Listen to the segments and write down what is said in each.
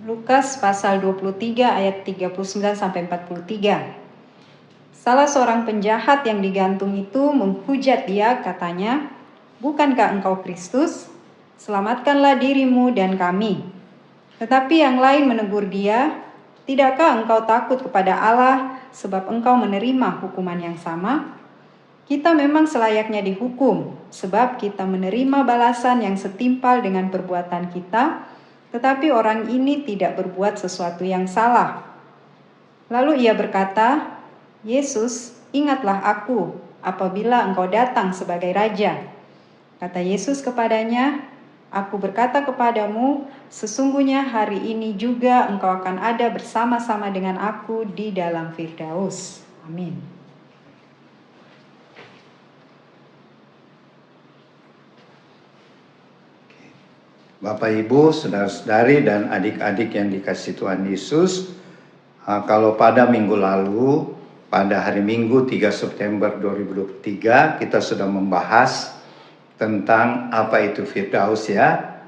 Lukas pasal 23 ayat 39-43. Salah seorang penjahat yang digantung itu menghujat dia, katanya, "Bukankah engkau Kristus? Selamatkanlah dirimu dan kami." Tetapi yang lain menegur dia, "Tidakkah engkau takut kepada Allah sebab engkau menerima hukuman yang sama? Kita memang selayaknya dihukum sebab kita menerima balasan yang setimpal dengan perbuatan kita, tetapi orang ini tidak berbuat sesuatu yang salah." Lalu ia berkata, "Yesus, ingatlah aku apabila engkau datang sebagai raja." Kata Yesus kepadanya, "Aku berkata kepadamu, sesungguhnya hari ini juga engkau akan ada bersama-sama dengan aku di dalam Firdaus." Amin. Bapak, Ibu, saudara-saudari, dan adik-adik yang dikasihi Tuhan Yesus, kalau pada minggu lalu, pada hari Minggu 3 September 2023, kita sudah membahas tentang apa itu Firdaus ya.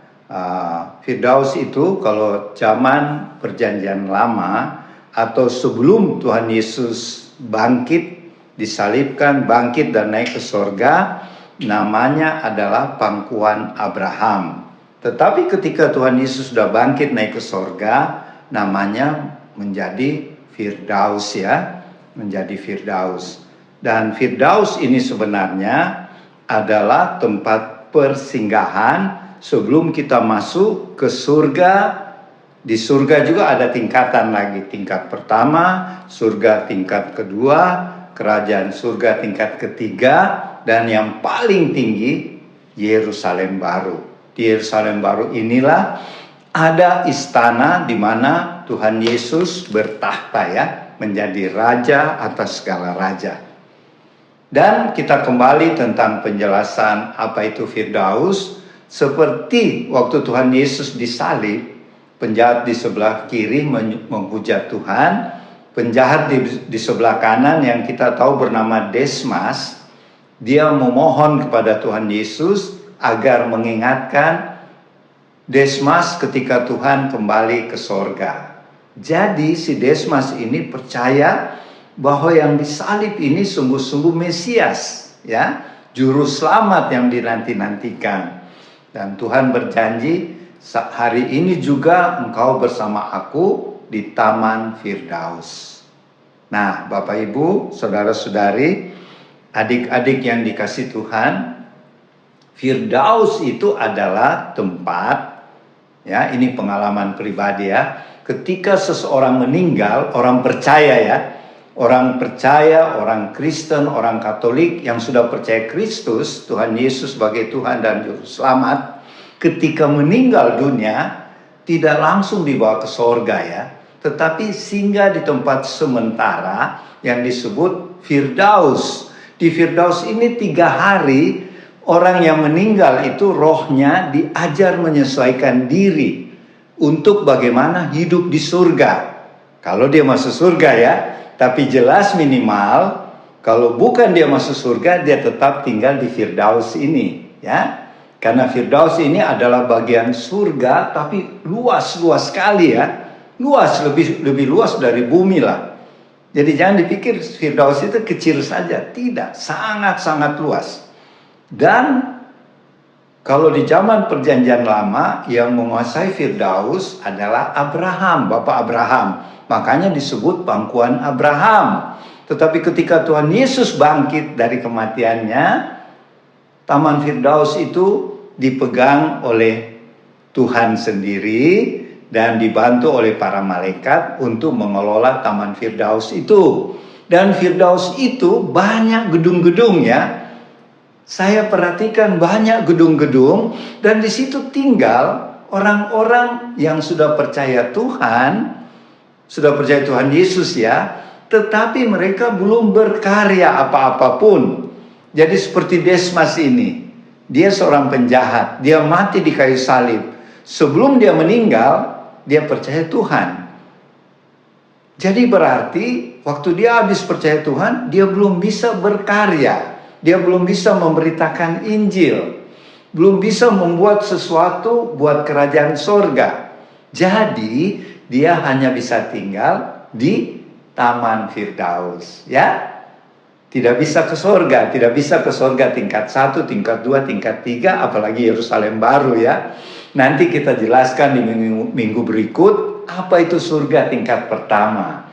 Firdaus itu kalau zaman Perjanjian Lama atau sebelum Tuhan Yesus bangkit, disalibkan, bangkit dan naik ke sorga, namanya adalah pangkuan Abraham. Tetapi ketika Tuhan Yesus sudah bangkit naik ke sorga, namanya menjadi Firdaus ya, menjadi Firdaus. Dan Firdaus ini sebenarnya adalah tempat persinggahan sebelum kita masuk ke surga. Di surga juga ada tingkatan lagi, tingkat pertama, surga tingkat kedua, kerajaan surga tingkat ketiga, dan yang paling tinggi Yerusalem baru. Di Yerusalem baru inilah ada istana di mana Tuhan Yesus bertahta ya, menjadi raja atas segala raja. Dan kita kembali tentang penjelasan apa itu Firdaus. Seperti waktu Tuhan Yesus disalib, penjahat di sebelah kiri menghujat Tuhan, penjahat di sebelah kanan yang kita tahu bernama Desmas, dia memohon kepada Tuhan Yesus agar mengingatkan Desmas ketika Tuhan kembali ke sorga. Jadi si Desmas ini percaya bahwa yang disalib ini sungguh-sungguh Mesias, ya, juru selamat yang dinanti-nantikan. Dan Tuhan berjanji, hari ini juga engkau bersama aku di Taman Firdaus. Nah, Bapak Ibu, saudara-saudari, adik-adik yang dikasih Tuhan, Firdaus itu adalah tempat, ya, ini pengalaman pribadi ya, ketika seseorang meninggal, orang percaya ya, orang percaya, orang Kristen, orang Katolik yang sudah percaya Kristus, Tuhan Yesus sebagai Tuhan dan Juru Selamat, ketika meninggal dunia, tidak langsung dibawa ke sorga ya, tetapi singgah di tempat sementara yang disebut Firdaus. Di Firdaus ini 3 hari, orang yang meninggal itu rohnya diajar menyesuaikan diri untuk bagaimana hidup di surga. Kalau dia masuk surga ya, tapi jelas minimal kalau bukan dia masuk surga, dia tetap tinggal di Firdaus ini ya. Karena Firdaus ini adalah bagian surga tapi luas-luas sekali ya. Luas, lebih luas dari bumi lah. Jadi jangan dipikir Firdaus itu kecil saja, tidak, sangat-sangat luas. Dan kalau di zaman Perjanjian Lama yang menguasai Firdaus adalah Abraham, Bapak Abraham. Makanya disebut pangkuan Abraham. Tetapi ketika Tuhan Yesus bangkit dari kematiannya, Taman Firdaus itu dipegang oleh Tuhan sendiri dan dibantu oleh para malaikat untuk mengelola Taman Firdaus itu. Dan Firdaus itu banyak gedung-gedung ya. Saya perhatikan banyak gedung-gedung dan di situ tinggal orang-orang yang sudah percaya Tuhan, sudah percaya Tuhan Yesus ya, tetapi mereka belum berkarya apa-apapun. Jadi seperti Desmas ini, dia seorang penjahat, dia mati di kayu salib. Sebelum dia meninggal, dia percaya Tuhan. Jadi berarti waktu dia habis percaya Tuhan, dia belum bisa berkarya. Dia belum bisa memberitakan Injil. Belum bisa membuat sesuatu buat kerajaan sorga. Jadi dia hanya bisa tinggal di Taman Firdaus, ya. Tidak bisa ke surga, tidak bisa ke surga tingkat 1, tingkat 2, tingkat 3, apalagi Yerusalem baru, ya. Nanti kita jelaskan di minggu berikut apa itu surga tingkat pertama,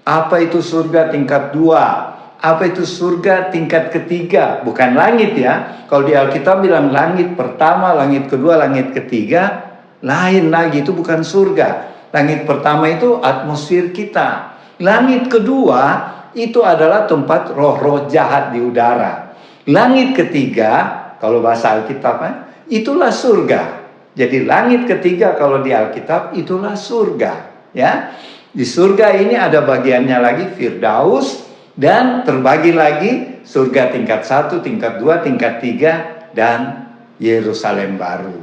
apa itu surga tingkat 2, apa itu surga tingkat ketiga. Bukan langit, ya. Kalau di Alkitab bilang langit pertama, langit kedua, langit ketiga, lain lagi, itu bukan surga. Langit pertama itu atmosfer kita. Langit kedua itu adalah tempat roh-roh jahat di udara. Langit ketiga, kalau bahasa Alkitab, itulah surga. Jadi langit ketiga kalau di Alkitab itulah surga, ya. Di surga ini ada bagiannya lagi Firdaus, dan terbagi lagi surga tingkat 1, tingkat 2, tingkat 3, dan Yerusalem baru.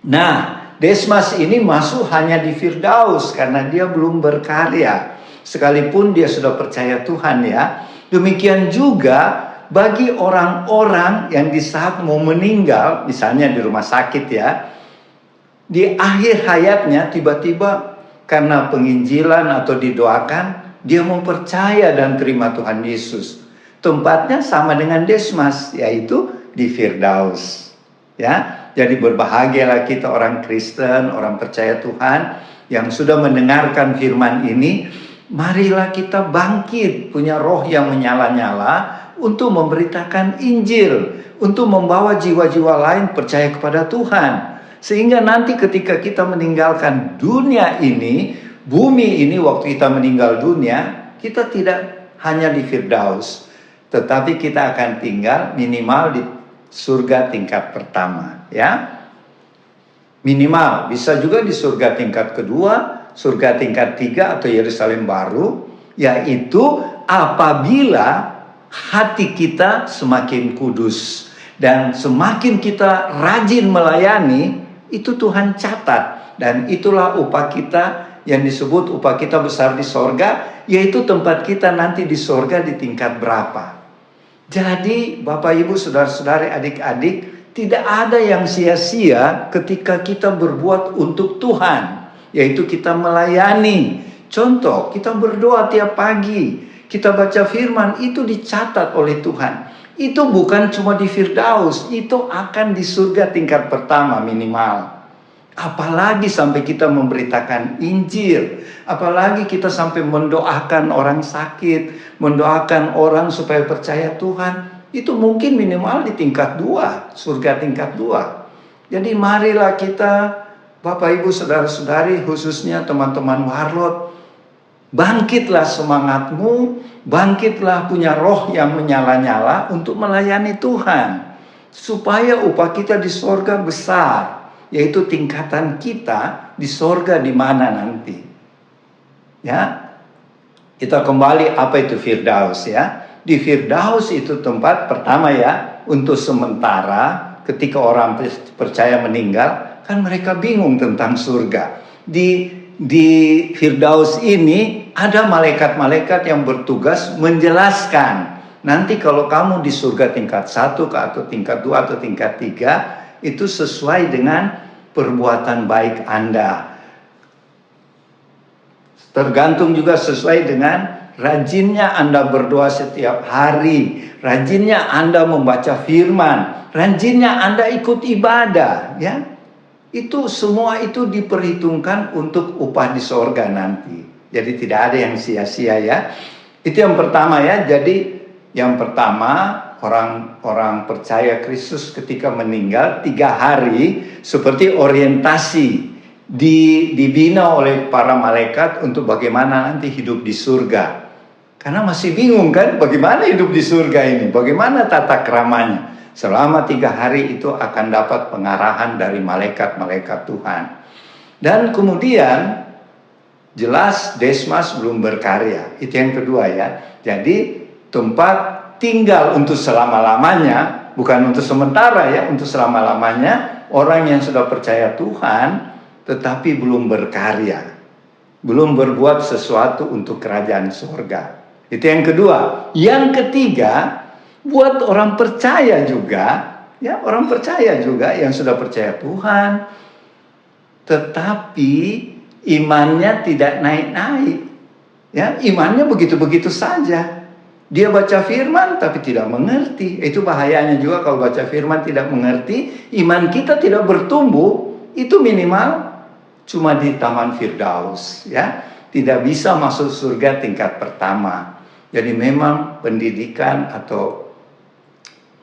Nah, Desmas ini masuk hanya di Firdaus karena dia belum berkarya. Sekalipun dia sudah percaya Tuhan, ya. Demikian juga bagi orang-orang yang di saat mau meninggal, misalnya di rumah sakit, ya. Di akhir hayatnya tiba-tiba karena penginjilan atau didoakan, dia mau percaya dan terima Tuhan Yesus. Tempatnya sama dengan Desmas, yaitu di Firdaus, ya. Jadi berbahagialah kita orang Kristen, orang percaya Tuhan yang sudah mendengarkan firman ini. Marilah kita bangkit, punya roh yang menyala-nyala untuk memberitakan Injil, untuk membawa jiwa-jiwa lain percaya kepada Tuhan. Sehingga nanti ketika kita meninggalkan dunia ini, bumi ini, waktu kita meninggal dunia, kita tidak hanya di Firdaus, tetapi kita akan tinggal minimal di surga tingkat pertama, ya. Minimal, bisa juga di surga tingkat kedua, surga tingkat 3 atau Yerusalem baru, yaitu apabila hati kita semakin kudus dan semakin kita rajin melayani, itu Tuhan catat. Dan itulah upah kita yang disebut upah kita besar di sorga, yaitu tempat kita nanti di sorga di tingkat berapa. Jadi Bapak Ibu saudara-saudari adik-adik, tidak ada yang sia-sia ketika kita berbuat untuk Tuhan, yaitu kita melayani. Contoh, kita berdoa tiap pagi, kita baca firman, itu dicatat oleh Tuhan. Itu bukan cuma di Firdaus, itu akan di surga tingkat pertama minimal. Apalagi sampai kita memberitakan Injil, apalagi kita sampai mendoakan orang sakit, mendoakan orang supaya percaya Tuhan. Itu mungkin minimal di tingkat 2, surga tingkat 2. Jadi marilah kita, Bapak Ibu saudara-saudari, khususnya teman-teman Warlot, bangkitlah semangatmu, bangkitlah punya roh yang menyala-nyala untuk melayani Tuhan. Supaya upah kita di sorga besar, yaitu tingkatan kita di sorga di mana nanti. Ya, kita kembali apa itu Firdaus, ya. Di Firdaus itu tempat pertama, ya, untuk sementara ketika orang percaya meninggal, kan mereka bingung tentang surga. Di Firdaus ini ada malaikat-malaikat yang bertugas menjelaskan. Nanti kalau kamu di surga tingkat 1 atau tingkat 2 atau tingkat 3, itu sesuai dengan perbuatan baik Anda. Tergantung juga sesuai dengan rajinnya Anda berdoa setiap hari, rajinnya Anda membaca firman, rajinnya Anda ikut ibadah, ya. Itu semua itu diperhitungkan untuk upah di sorga nanti. Jadi tidak ada yang sia-sia, ya. Itu yang pertama, ya. Jadi yang pertama, orang percaya Kristus ketika meninggal 3 hari seperti orientasi dibina oleh para malaikat untuk bagaimana nanti hidup di surga. Karena masih bingung kan, bagaimana hidup di surga ini, bagaimana tata keramanya. Selama 3 hari itu akan dapat pengarahan dari malaikat-malaikat Tuhan. Dan kemudian jelas Desmas belum berkarya. Itu yang kedua, ya. Jadi tempat tinggal untuk selama-lamanya, bukan untuk sementara, ya, untuk selama-lamanya orang yang sudah percaya Tuhan tetapi belum berkarya, belum berbuat sesuatu untuk kerajaan surga. Itu yang kedua. Yang ketiga, buat orang percaya juga, ya, orang percaya juga yang sudah percaya Tuhan, tetapi imannya tidak naik-naik. Ya, imannya begitu-begitu saja. Dia baca firman tapi tidak mengerti. Itu bahayanya juga kalau baca firman tidak mengerti, iman kita tidak bertumbuh. Itu minimal cuma di Taman Firdaus, ya. Tidak bisa masuk surga tingkat pertama. Jadi memang pendidikan atau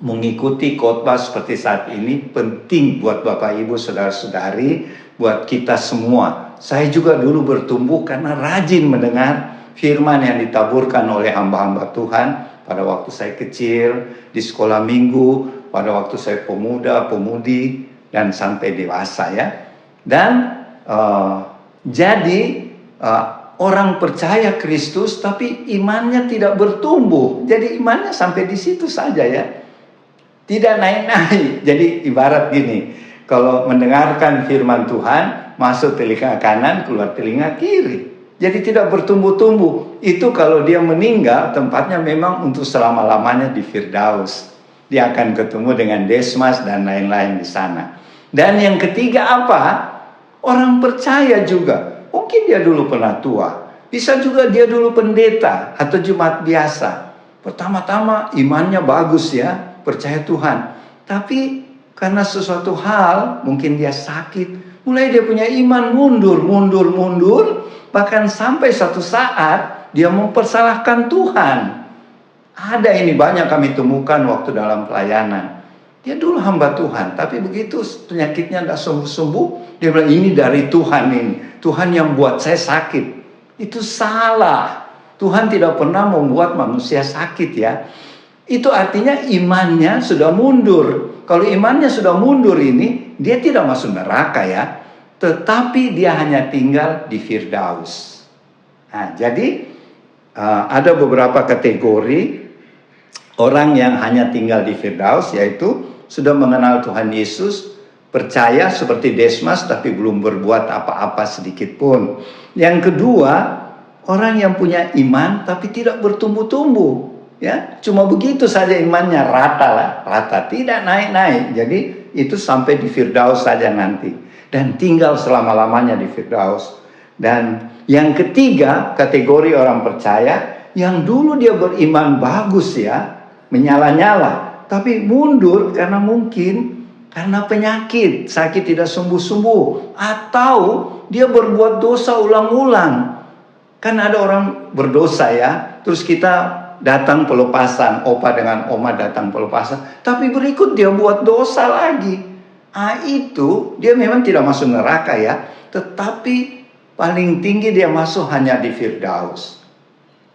mengikuti khotbah seperti saat ini penting buat Bapak Ibu Saudara-saudari, buat kita semua. Saya juga dulu bertumbuh karena rajin mendengar firman yang ditaburkan oleh hamba-hamba Tuhan pada waktu saya kecil, di sekolah minggu, pada waktu saya pemuda, pemudi, dan sampai dewasa, ya. Dan jadi orang percaya Kristus tapi imannya tidak bertumbuh. Jadi imannya sampai di situ saja, ya. Tidak naik-naik. Jadi ibarat gini, kalau mendengarkan firman Tuhan, masuk telinga kanan, keluar telinga kiri. Jadi tidak bertumbuh-tumbuh. Itu kalau dia meninggal, tempatnya memang untuk selama-lamanya di Firdaus. Dia akan ketemu dengan Desmas dan lain-lain di sana. Dan yang ketiga apa? Orang percaya juga. Mungkin dia dulu pernah tua. Bisa juga dia dulu pendeta atau jemaat biasa. Pertama-tama imannya bagus, ya, percaya Tuhan. Tapi karena sesuatu hal, mungkin dia sakit, mulai dia punya iman mundur. Bahkan sampai satu saat dia mempersalahkan Tuhan. Ada ini banyak kami temukan waktu dalam pelayanan. Dia dulu hamba Tuhan, tapi begitu penyakitnya tidak sembuh-sembuh, dia bilang ini dari Tuhan ini. Tuhan yang buat saya sakit. Itu salah. Tuhan tidak pernah membuat manusia sakit, ya. Itu artinya imannya sudah mundur. Kalau imannya sudah mundur ini, dia tidak masuk neraka, ya. Tetapi dia hanya tinggal di Firdaus. Nah, jadi ada beberapa kategori orang yang hanya tinggal di Firdaus, yaitu sudah mengenal Tuhan Yesus, percaya seperti Desmas tapi belum berbuat apa-apa sedikit pun. Yang kedua, orang yang punya iman tapi tidak bertumbuh-tumbuh, ya. Cuma begitu saja imannya, rata, tidak naik-naik. Jadi itu sampai di Firdaus saja nanti. Dan tinggal selama-lamanya di Firdaus. Dan yang ketiga, kategori orang percaya yang dulu dia beriman bagus, ya, menyala-nyala, tapi mundur karena penyakit, sakit tidak sembuh-sembuh, atau dia berbuat dosa ulang-ulang. Kan ada orang berdosa, ya, terus kita datang pelepasan, opa dengan oma datang pelepasan, tapi berikut dia buat dosa lagi. Itu dia memang tidak masuk neraka, ya, tetapi paling tinggi dia masuk hanya di Firdaus.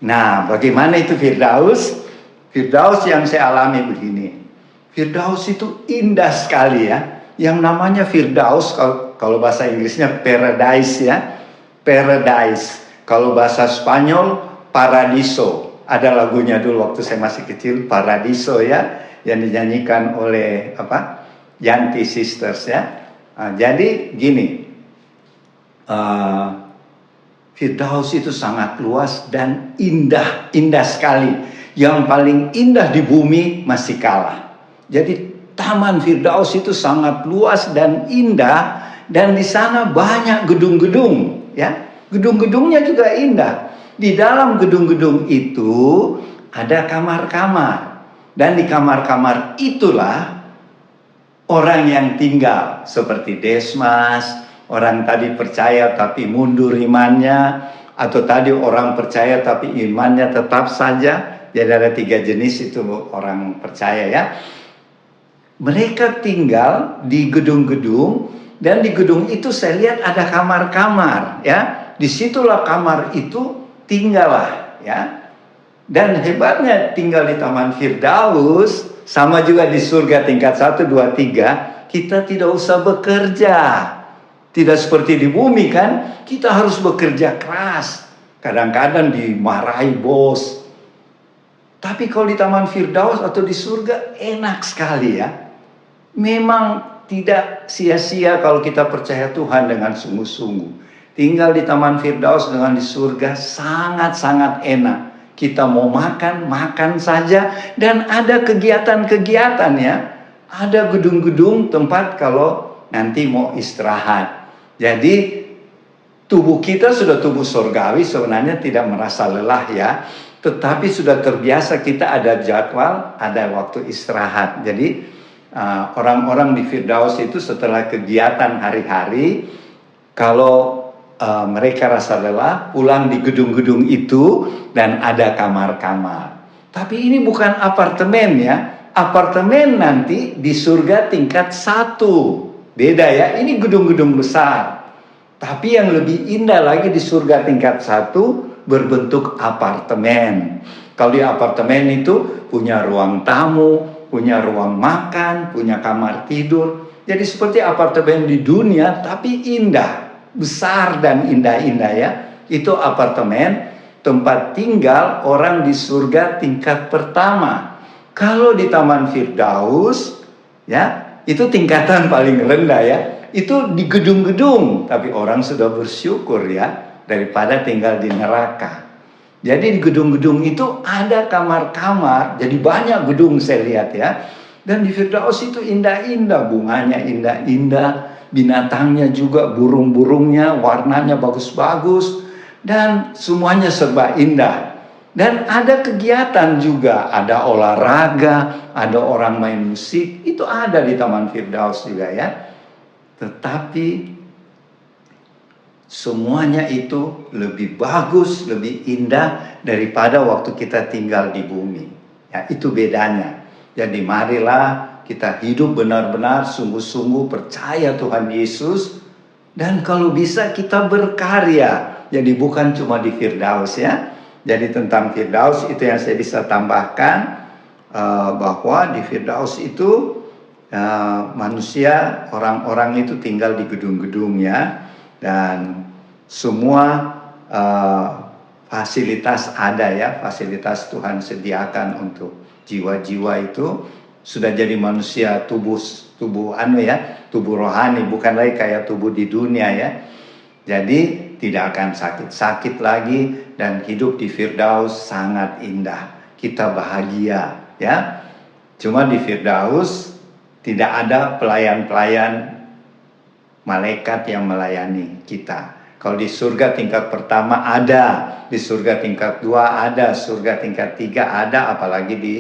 Nah, bagaimana itu Firdaus? Firdaus yang saya alami begini. Firdaus itu indah sekali, ya. Yang namanya Firdaus, kalau bahasa Inggrisnya paradise, ya. Paradise. Kalau bahasa Spanyol paradiso. Ada lagunya dulu waktu saya masih kecil, Paradiso, ya, yang dinyanyikan oleh Yanti Sisters, ya. Jadi gini, Firdaus itu sangat luas dan indah sekali. Yang paling indah di bumi masih kalah. Jadi Taman Firdaus itu sangat luas dan indah, dan di sana banyak gedung-gedung, ya. Gedung-gedungnya juga indah. Di dalam gedung-gedung itu ada kamar-kamar, dan di kamar-kamar itulah orang yang tinggal, seperti Desmas, orang tadi percaya tapi mundur imannya, atau tadi orang percaya tapi imannya tetap saja. Jadi ada 3 jenis itu orang percaya, ya. Mereka tinggal di gedung-gedung, dan di gedung itu saya lihat ada kamar-kamar, ya. Disitulah kamar itu tinggallah, ya. Dan hebatnya tinggal di Taman Firdaus, sama juga di surga tingkat 1, 2, 3, kita tidak usah bekerja. Tidak seperti di bumi, kan, kita harus bekerja keras. Kadang-kadang dimarahi bos. Tapi kalau di Taman Firdaus atau di surga enak sekali, ya. Memang tidak sia-sia kalau kita percaya Tuhan dengan sungguh-sungguh. Tinggal di Taman Firdaus dengan di surga sangat-sangat enak. Kita mau makan saja, dan ada kegiatan-kegiatan, ya. Ada gedung-gedung tempat kalau nanti mau istirahat. Jadi tubuh kita sudah tubuh surgawi, sebenarnya tidak merasa lelah ya. Tetapi sudah terbiasa, kita ada jadwal, ada waktu istirahat. Jadi orang-orang di Firdaus itu setelah kegiatan hari-hari, kalau mereka rasa lelah, pulang di gedung-gedung itu dan ada kamar-kamar. Tapi ini bukan apartemen ya. Apartemen nanti di surga tingkat 1. Beda ya, ini gedung-gedung besar. Tapi yang lebih indah lagi di surga tingkat 1 berbentuk apartemen. Kalau di apartemen itu punya ruang tamu, punya ruang makan, punya kamar tidur. Jadi seperti apartemen di dunia tapi indah, besar dan indah-indah ya. Itu apartemen tempat tinggal orang di surga tingkat pertama. Kalau di Taman Firdaus ya, itu tingkatan paling rendah ya. Itu di gedung-gedung, tapi orang sudah bersyukur ya, daripada tinggal di neraka. Jadi di gedung-gedung itu ada kamar-kamar, jadi banyak gedung saya lihat ya. Dan di Firdaus itu indah-indah, bunganya indah-indah, binatangnya juga, burung-burungnya warnanya bagus-bagus, dan semuanya serba indah. Dan ada kegiatan juga, ada olahraga, ada orang main musik, itu ada di Taman Firdaus juga ya. Tetapi semuanya itu lebih bagus, lebih indah daripada waktu kita tinggal di bumi. Ya, itu bedanya. Jadi marilah kita hidup benar-benar sungguh-sungguh percaya Tuhan Yesus, dan kalau bisa kita berkarya. Jadi bukan cuma di Firdaus ya. Jadi tentang Firdaus itu yang saya bisa tambahkan, bahwa di Firdaus itu manusia, orang-orang itu tinggal di gedung-gedung ya, dan semua fasilitas ada ya, fasilitas Tuhan sediakan untuk jiwa-jiwa itu sudah jadi manusia tubuh rohani, bukan lagi kayak tubuh di dunia ya. Jadi tidak akan sakit-sakit lagi, dan hidup di Firdaus sangat indah. Kita bahagia ya. Cuma di Firdaus tidak ada pelayan-pelayan malaikat yang melayani kita. Kalau di surga tingkat pertama ada, di surga tingkat 2 ada, surga tingkat 3 ada, apalagi di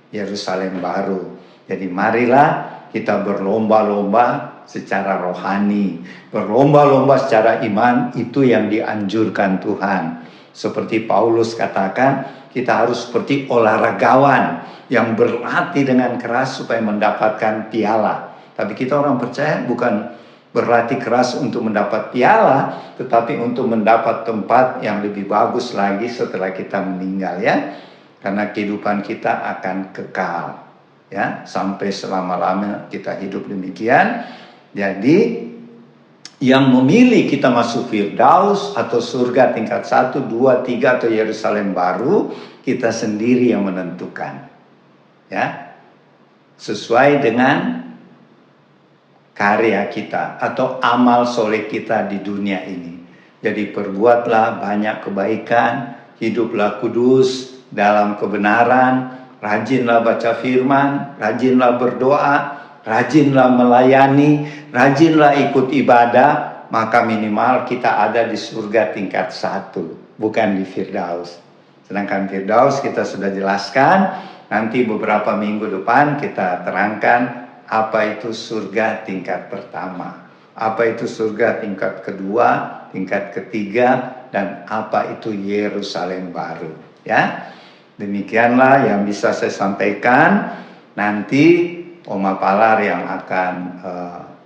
Yerusalem baru. Jadi marilah kita berlomba-lomba secara rohani, berlomba-lomba secara iman, itu yang dianjurkan Tuhan. Seperti Paulus katakan, kita harus seperti olahragawan yang berlatih dengan keras supaya mendapatkan piala. Tapi kita orang percaya bukan berlatih keras untuk mendapat piala, tetapi untuk mendapat tempat yang lebih bagus lagi setelah kita meninggal ya. Karena kehidupan kita akan kekal ya, sampai selama-lamanya kita hidup demikian. Jadi yang memilih kita masuk Firdaus atau surga tingkat 1, 2, 3 atau Yerusalem baru, kita sendiri yang menentukan ya, sesuai dengan karya kita atau amal soleh kita di dunia ini. Jadi perbuatlah banyak kebaikan, hiduplah kudus dalam kebenaran, rajinlah baca firman, rajinlah berdoa, rajinlah melayani, rajinlah ikut ibadah, maka minimal kita ada di surga tingkat 1, bukan di Firdaus. Sedangkan Firdaus kita sudah jelaskan, nanti beberapa minggu depan kita terangkan apa itu surga tingkat pertama, apa itu surga tingkat kedua, tingkat ketiga, dan apa itu Yerusalem baru ya. Demikianlah yang bisa saya sampaikan. Nanti Oma Palar yang akan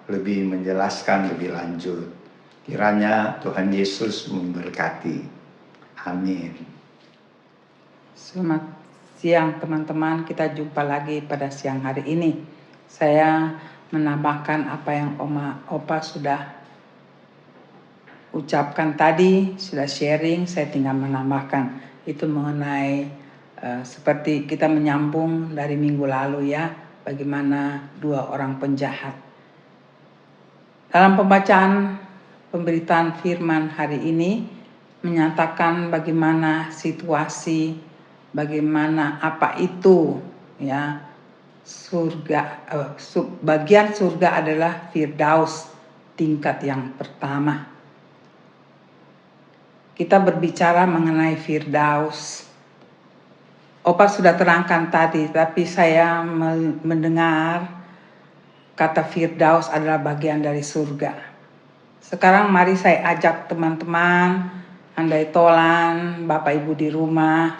lebih menjelaskan lebih lanjut. Kiranya Tuhan Yesus memberkati. Amin. Selamat siang teman-teman, kita jumpa lagi pada siang hari ini. Saya menambahkan apa yang Opa sudah ucapkan tadi, sudah sharing, saya tinggal menambahkan. Itu mengenai seperti kita menyambung dari minggu lalu ya, bagaimana 2 orang penjahat. Dalam pemberitaan firman hari ini menyatakan bagaimana situasi, bagaimana apa itu ya surga. Bagian surga adalah Firdaus tingkat yang pertama. Kita berbicara mengenai Firdaus. Opa sudah terangkan tadi, tapi saya mendengar kata Firdaus adalah bagian dari surga. Sekarang mari saya ajak teman-teman, andai tolan, Bapak Ibu di rumah,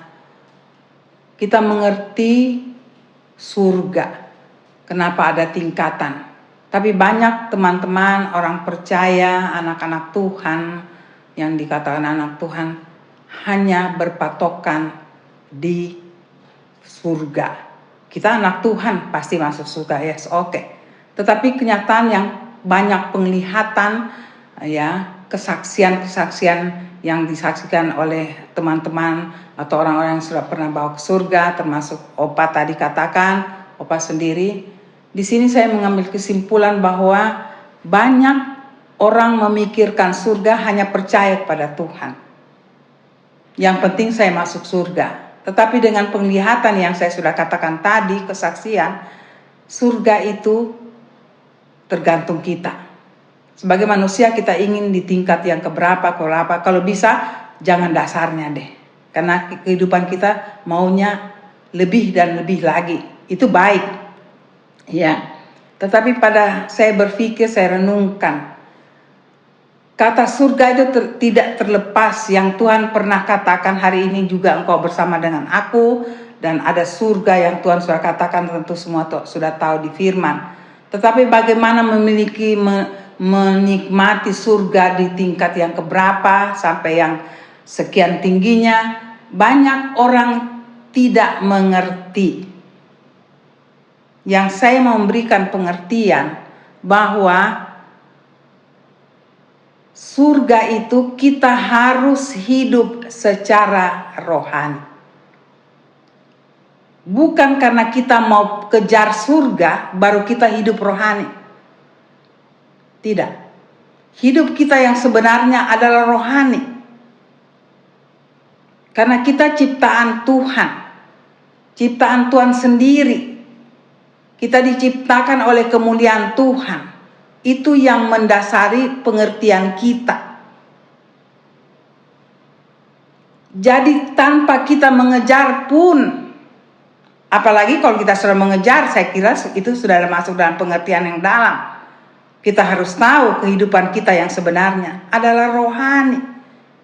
kita mengerti surga. Kenapa ada tingkatan? Tapi banyak teman-teman, orang percaya, anak-anak Tuhan, yang dikatakan anak Tuhan, hanya berpatokan di surga. Kita anak Tuhan pasti masuk surga, yes, oke. Tetapi kenyataan yang banyak penglihatan, ya, kesaksian-kesaksian yang disaksikan oleh teman-teman atau orang-orang yang sudah pernah bawa ke surga, termasuk Opa tadi katakan, Opa sendiri. Di sini saya mengambil kesimpulan bahwa banyak orang memikirkan surga hanya percaya kepada Tuhan. Yang penting saya masuk surga. Tetapi dengan penglihatan yang saya sudah katakan tadi, kesaksian, surga itu tergantung kita. Sebagai manusia kita ingin di tingkat yang keberapa. Kalau bisa jangan dasarnya deh. Karena kehidupan kita maunya lebih dan lebih lagi. Itu baik. Ya. Tetapi pada saya berpikir, saya renungkan, kata surga itu tidak terlepas yang Tuhan pernah katakan, hari ini juga engkau bersama dengan aku, dan ada surga yang Tuhan sudah katakan, tentu semua sudah tahu di firman. Tetapi bagaimana menikmati surga di tingkat yang keberapa sampai yang sekian tingginya, banyak orang tidak mengerti. Yang saya memberikan pengertian bahwa surga itu kita harus hidup secara rohani. Bukan karena kita mau kejar surga baru kita hidup rohani. Tidak. Hidup kita yang sebenarnya adalah rohani. Karena kita ciptaan Tuhan. Ciptaan Tuhan sendiri. Kita diciptakan oleh kemuliaan Tuhan. Itu yang mendasari pengertian kita. Jadi tanpa kita mengejar pun, apalagi kalau kita sudah mengejar, saya kira itu sudah masuk dalam pengertian yang dalam. Kita harus tahu kehidupan kita yang sebenarnya adalah rohani.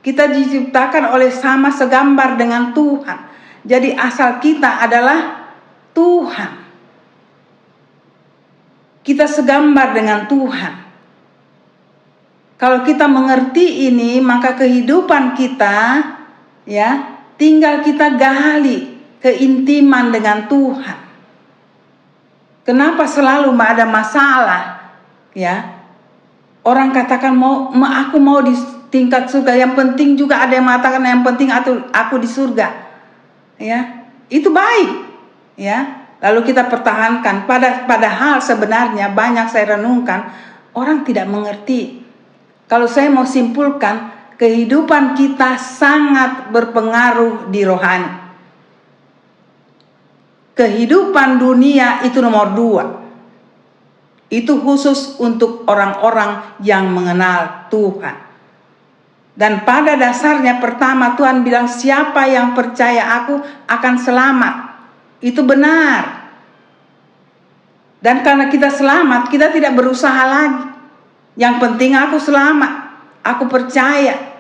Kita diciptakan oleh sama segambar dengan Tuhan. Jadi asal kita adalah Tuhan. Kita segambar dengan Tuhan. Kalau kita mengerti ini, maka kehidupan kita, ya, tinggal kita gali keintiman dengan Tuhan. Kenapa selalu ada masalah? Ya, orang katakan aku mau di tingkat surga. Yang penting juga ada yang mengatakan yang penting aku di surga. Ya, itu baik. Ya. Lalu kita pertahankan. Padahal sebenarnya banyak saya renungkan, orang tidak mengerti. Kalau saya mau simpulkan, kehidupan kita sangat berpengaruh di rohani. Kehidupan dunia itu nomor 2. Itu khusus untuk orang-orang yang mengenal Tuhan. Dan pada dasarnya pertama Tuhan bilang, siapa yang percaya aku akan selamat. Itu benar. Dan karena kita selamat, kita tidak berusaha lagi. Yang penting aku selamat, aku percaya.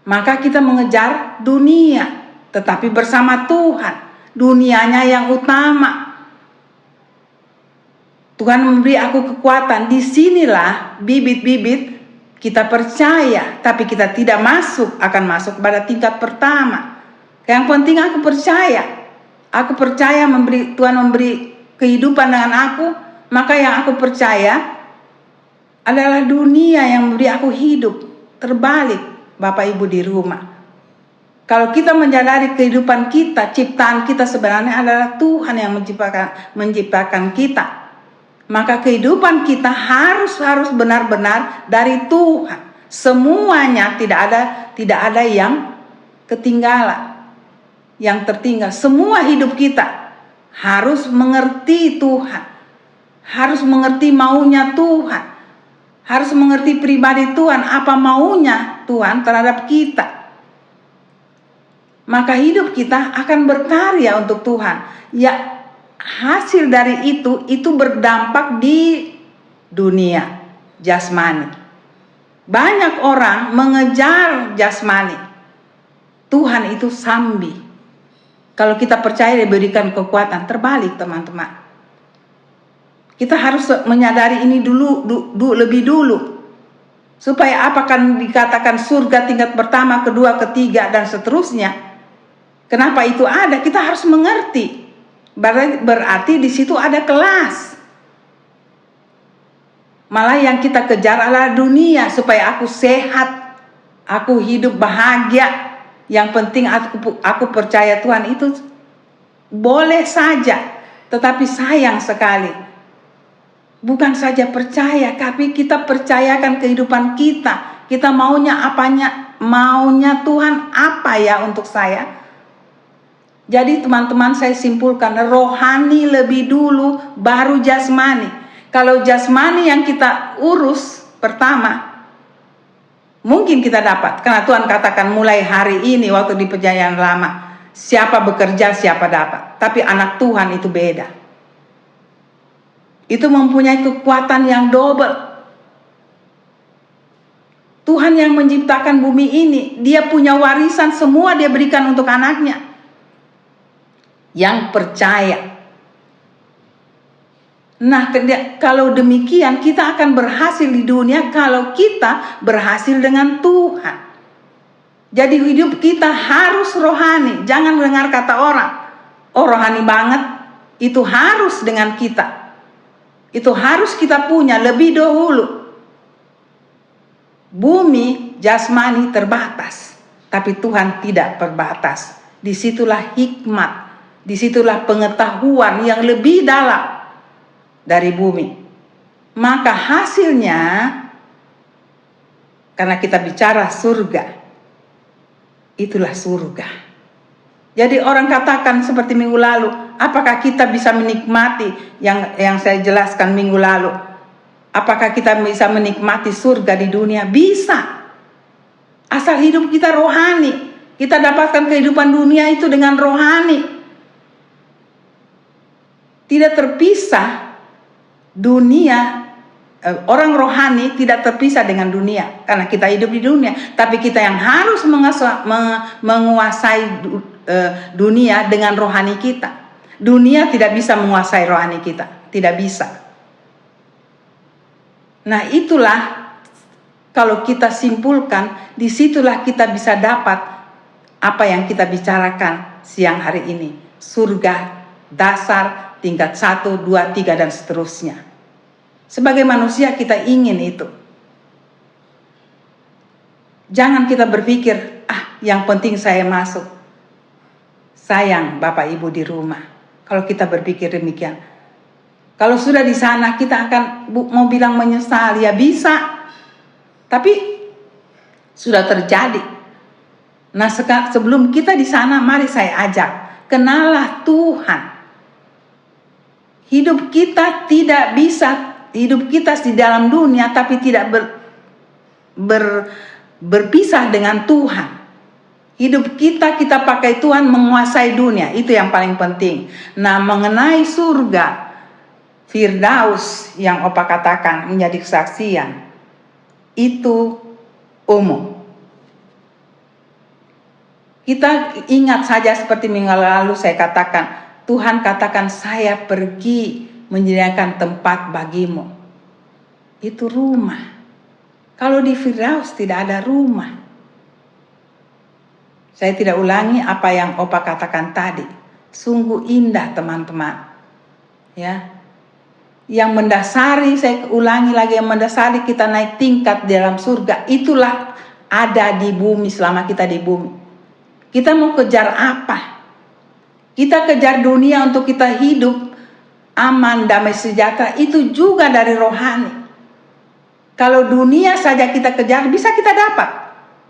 Maka kita mengejar dunia, tetapi bersama Tuhan. Dunianya yang utama. Tuhan memberi aku kekuatan. Disinilah bibit-bibit kita percaya, tapi kita tidak akan masuk pada tingkat pertama. Yang penting aku percaya. Aku percaya Tuhan memberi kehidupan dengan aku, maka yang aku percaya adalah dunia yang memberi aku hidup. Terbalik, Bapak Ibu di rumah. Kalau kita menyadari kehidupan kita, ciptaan kita sebenarnya adalah Tuhan yang menciptakan kita. Maka kehidupan kita harus benar-benar dari Tuhan. Semuanya tidak ada yang ketinggalan. Yang tertinggal, semua hidup kita harus mengerti Tuhan, harus mengerti maunya Tuhan, harus mengerti pribadi Tuhan, apa maunya Tuhan terhadap kita. Maka hidup kita akan berkarya untuk Tuhan. Ya, hasil dari itu berdampak di dunia jasmani. Banyak orang mengejar jasmani. Tuhan itu sambi. Kalau kita percaya diberikan kekuatan, terbalik teman-teman. Kita harus menyadari ini lebih dulu. Supaya apakah dikatakan surga tingkat pertama, kedua, ketiga, dan seterusnya. Kenapa itu ada? Kita harus mengerti. Berarti di situ ada kelas. Malah yang kita kejar adalah dunia. Supaya aku sehat, aku hidup bahagia. Yang penting aku percaya Tuhan itu boleh saja. Tetapi sayang sekali. Bukan saja percaya, tapi kita percayakan kehidupan kita. Kita maunya Tuhan apa ya untuk saya? Jadi teman-teman, saya simpulkan, rohani lebih dulu, baru jasmani. Kalau jasmani yang kita urus pertama, mungkin kita dapat. Karena Tuhan katakan mulai hari ini waktu di perjanjian lama, siapa bekerja, siapa dapat. Tapi anak Tuhan itu beda. Itu mempunyai kekuatan yang double. Tuhan yang menciptakan bumi ini, dia punya warisan semua dia berikan untuk anaknya. Yang percaya. Nah, kalau demikian kita akan berhasil di dunia kalau kita berhasil dengan Tuhan. Jadi hidup kita harus rohani. Jangan dengar kata orang, oh rohani banget. Itu harus dengan kita. Itu harus kita punya lebih dahulu. Bumi jasmani terbatas, tapi Tuhan tidak terbatas. Disitulah hikmat. Disitulah pengetahuan yang lebih dalam dari bumi. Maka hasilnya, karena kita bicara surga, itulah surga. Jadi orang katakan seperti minggu lalu, apakah kita bisa menikmati yang saya jelaskan minggu lalu? Apakah kita bisa menikmati surga di dunia? Bisa. Asal hidup kita rohani. Kita dapatkan kehidupan dunia itu dengan rohani. Tidak terpisah dunia, orang rohani tidak terpisah dengan dunia. Karena kita hidup di dunia. Tapi kita yang harus menguasai dunia dengan rohani kita. Dunia tidak bisa menguasai rohani kita. Tidak bisa. Nah itulah, kalau kita simpulkan, disitulah kita bisa dapat apa yang kita bicarakan siang hari ini. Surga dasar, tingkat 1, 2, 3 dan seterusnya. Sebagai manusia kita ingin itu. Jangan kita berpikir, yang penting saya masuk. Sayang Bapak Ibu di rumah. Kalau kita berpikir demikian. Kalau sudah di sana kita akan mau bilang menyesal, ya bisa. Tapi sudah terjadi. Nah sebelum kita di sana, mari saya ajak. Kenalah Tuhan. Hidup kita tidak bisa, hidup kita di dalam dunia tapi tidak berpisah dengan Tuhan. Hidup kita pakai Tuhan menguasai dunia, itu yang paling penting. Nah mengenai surga, Firdaus yang Opa katakan menjadi kesaksian, itu umum. Kita ingat saja seperti minggu lalu saya katakan, Tuhan katakan saya pergi menyediakan tempat bagimu. Itu rumah. Kalau di Firdaus tidak ada rumah. Saya tidak ulangi apa yang Opa katakan tadi. Sungguh indah teman-teman. Ya. Yang mendasari, saya ulangi lagi, yang mendasari kita naik tingkat dalam surga. Itulah ada di bumi selama kita di bumi. Kita mau kejar apa? Kita kejar dunia untuk kita hidup aman, damai, sejahtera. Itu juga dari rohani. Kalau dunia saja kita kejar, bisa kita dapat.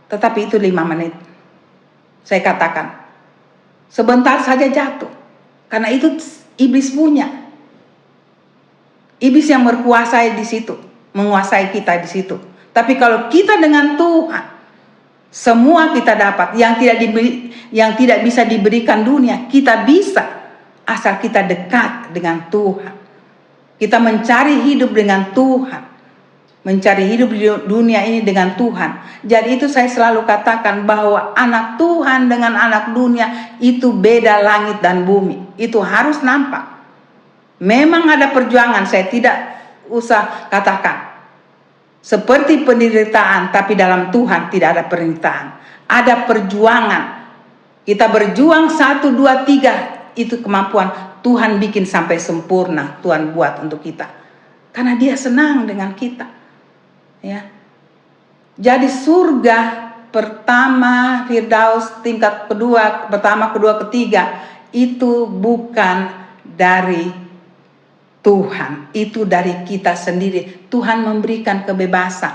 Tetapi itu 5 menit. Saya katakan. Sebentar saja jatuh. Karena itu iblis punya. Iblis yang berkuasa di situ. menguasai kita di situ. Tapi kalau kita dengan Tuhan, semua kita dapat. Yang tidak bisa diberikan dunia, kita bisa, asal kita dekat dengan Tuhan. Kita mencari hidup dengan Tuhan, mencari hidup di dunia ini dengan Tuhan. Jadi itu saya selalu katakan bahwa anak Tuhan dengan anak dunia itu beda langit dan bumi. Itu harus nampak. Memang ada perjuangan, saya tidak usah katakan. Seperti penderitaan, tapi dalam Tuhan tidak ada penderitaan. Ada perjuangan. Kita berjuang 1, 2, 3. Itu kemampuan Tuhan bikin sampai sempurna. Tuhan buat untuk kita. Karena Dia senang dengan kita. Ya. Jadi surga pertama, Firdaus tingkat kedua, pertama, kedua, ketiga, itu bukan dari Tuhan, itu dari kita sendiri. Tuhan memberikan kebebasan.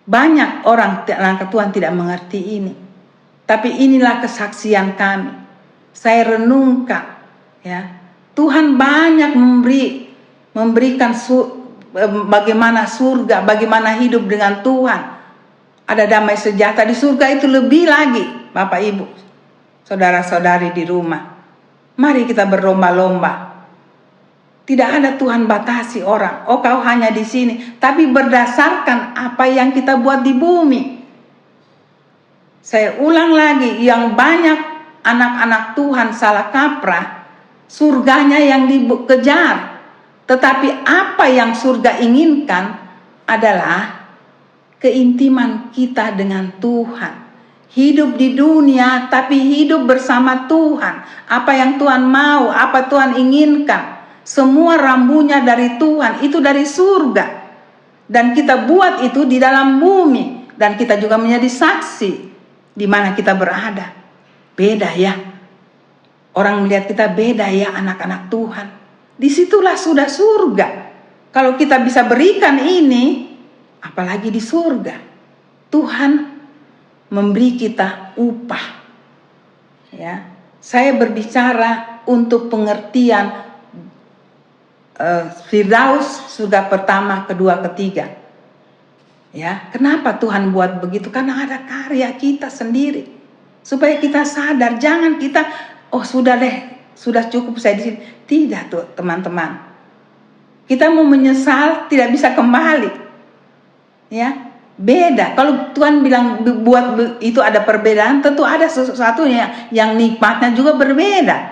Banyak orang anak Tuhan tidak mengerti ini. Tapi inilah kesaksian kami. Saya renungkan, ya. Tuhan banyak memberikan bagaimana surga, bagaimana hidup dengan Tuhan. Ada damai sejahtera di surga itu lebih lagi, Bapak Ibu, saudara-saudari di rumah. Mari kita berlomba-lomba. Tidak ada Tuhan batasi orang. Oh, kau hanya di sini. Tapi berdasarkan apa yang kita buat di bumi. Saya ulang lagi, yang banyak anak-anak Tuhan salah kaprah, surganya yang dikejar. Tetapi apa yang surga inginkan adalah keintiman kita dengan Tuhan. Hidup di dunia, tapi hidup bersama Tuhan. Apa yang Tuhan mau, apa Tuhan inginkan. Semua rambunya dari Tuhan, itu dari surga. Dan kita buat itu di dalam bumi. Dan kita juga menjadi saksi di mana kita berada. Beda ya. Orang melihat kita beda ya, anak-anak Tuhan. Disitulah sudah surga. Kalau kita bisa berikan ini, apalagi di surga. Tuhan memberi kita upah. Ya. Saya berbicara untuk pengertian Firdaus surga pertama, kedua, ketiga. Ya, kenapa Tuhan buat begitu? Karena ada karya kita sendiri. Supaya kita sadar, jangan kita sudah deh, sudah cukup saya di sini. Tidak tuh, teman-teman. Kita mau menyesal tidak bisa kembali. Ya, beda. Kalau Tuhan bilang buat itu ada perbedaan, tentu ada sesuatu yang nikmatnya juga berbeda.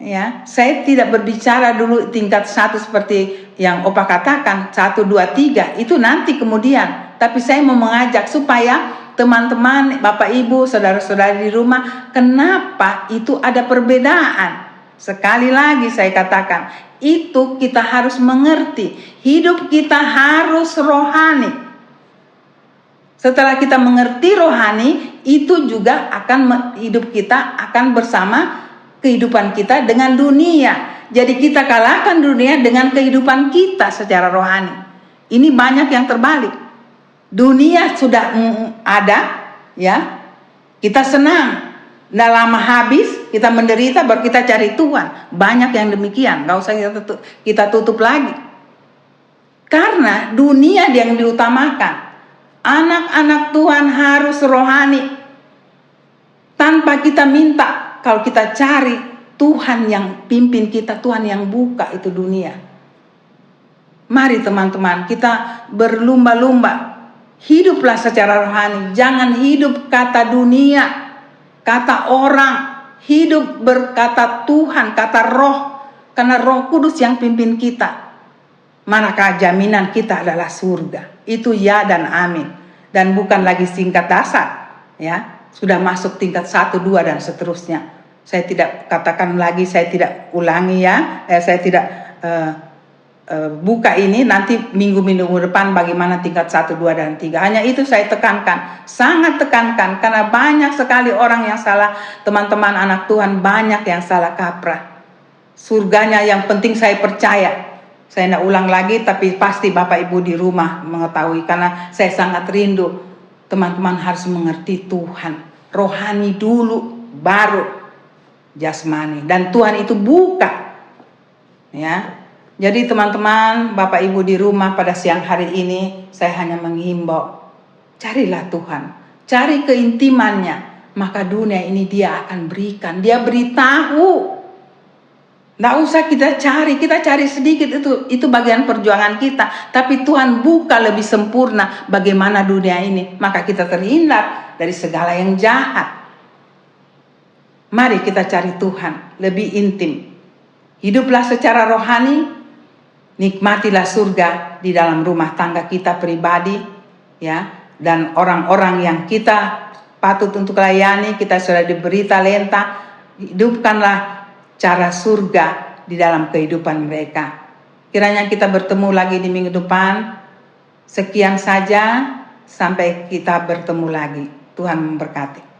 Ya, saya tidak berbicara dulu tingkat 1 seperti yang Opa katakan 1, 2, 3 itu nanti kemudian. Tapi saya mau mengajak supaya teman-teman, Bapak Ibu, saudara-saudari di rumah, kenapa itu ada perbedaan? Sekali lagi saya katakan, itu kita harus mengerti. Hidup kita harus rohani. Setelah kita mengerti rohani, itu juga akan hidup kita akan bersama kehidupan kita dengan dunia. Jadi kita kalahkan dunia dengan kehidupan kita secara rohani. Ini banyak yang terbalik. Dunia sudah ada, ya. Kita senang. Nggak lama habis, kita menderita baru kita cari Tuhan. Banyak yang demikian. Nggak usah kita tutup lagi. Karena dunia yang diutamakan. Anak-anak Tuhan harus rohani. Tanpa kita minta. Kalau kita cari Tuhan yang pimpin kita, Tuhan yang buka itu dunia. Mari teman-teman, kita berlumba-lumba. Hiduplah secara rohani. Jangan hidup kata dunia, kata orang. Hidup berkata Tuhan, kata roh. Karena Roh Kudus yang pimpin kita. Manakah jaminan kita adalah surga. Itu ya dan amin. Dan bukan lagi tingkat dasar. Ya, sudah masuk tingkat 1, 2 dan seterusnya. Saya tidak katakan lagi, saya tidak ulangi ya. Saya tidak buka ini nanti minggu-minggu depan bagaimana tingkat 1, 2 dan 3. Hanya itu saya tekankan, sangat tekankan karena banyak sekali orang yang salah, teman-teman anak Tuhan banyak yang salah kaprah. Surganya yang penting saya percaya. Saya tidak ulang lagi tapi pasti Bapak Ibu di rumah mengetahui karena saya sangat rindu. Teman-teman harus mengerti Tuhan. Rohani dulu baru jasmani, dan Tuhan itu buka ya Jadi teman-teman, Bapak Ibu di rumah pada siang hari ini, saya hanya menghimbau, carilah Tuhan, cari keintimannya, maka dunia ini Dia akan berikan, Dia beritahu. Nggak usah kita cari sedikit, itu bagian perjuangan kita. Tapi Tuhan buka lebih sempurna bagaimana dunia ini, maka kita terhindar dari segala yang jahat. Mari kita cari Tuhan lebih intim. Hiduplah secara rohani, nikmatilah surga di dalam rumah tangga kita pribadi, ya, dan orang-orang yang kita patut untuk layani, kita sudah diberi talenta, hidupkanlah cara surga di dalam kehidupan mereka. Kiranya kita bertemu lagi di minggu depan. Sekian saja, sampai kita bertemu lagi. Tuhan memberkati.